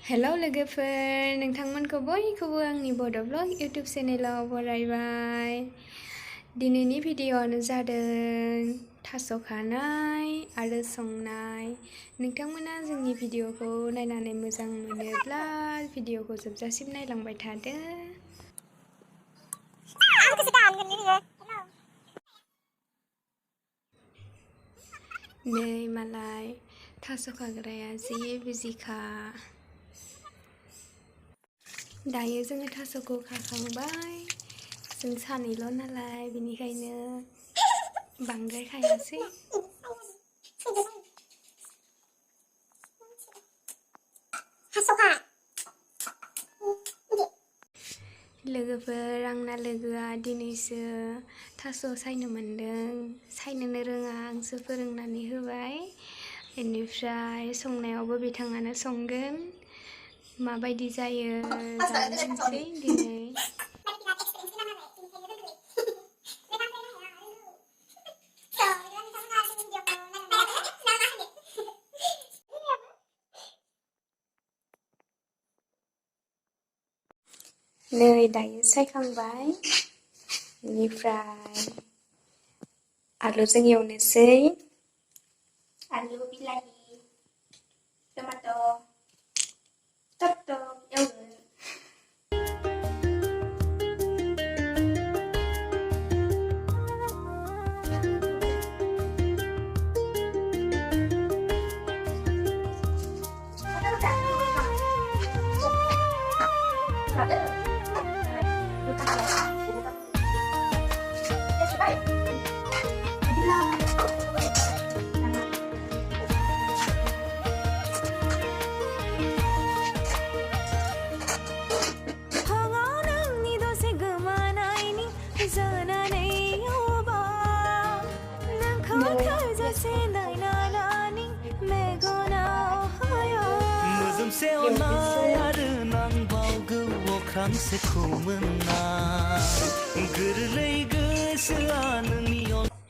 Hello लोगोफोर नोंथांमोनखौ बयखौबो आंनि बड' ब्लग इउट्युब चेनेलाव बरायबाय। दिनैनि भिडिअ'आनो जादों थास' खानाय आरो संनाय। नोंथांमोना जोंनि भिडिअ'खौ नायनानै मोजां मोनोब्ला भिडिअ'खौ जोबजासिम नायलांबाय थादो। नै मालाय थास' खाग्राया जि बिजिखा। दायो जोङो थास'खौ खाखांबाय। जों सानैल' नालाय बेनिखायनो बांद्राय खायासै। लोगोफोर आंना लोगोआ दिनैसो थास' सायनो मोनदों। सायनोनो रोङा आंसो फोरोंनानै होबाय। बेनिफ्राय संनायावबो बिथाङानो संगोन। माबायदि जायो जानो नायनोसै दिनै। नै दायो सायखांबाय। बेनिफ्राय आलुजों एवनोसै। आलु बिलाहि टमाट' टप एवगोन।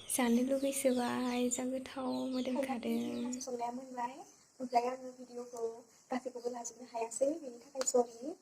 जानो लुगैसोबाय जा गोथाव मोदोमखादों। संनाया मोनबाय ओमफ्राय आङो भिडिअखौ गासैखौबो लाजोबनो हायासै बेनि थाखाय सरि।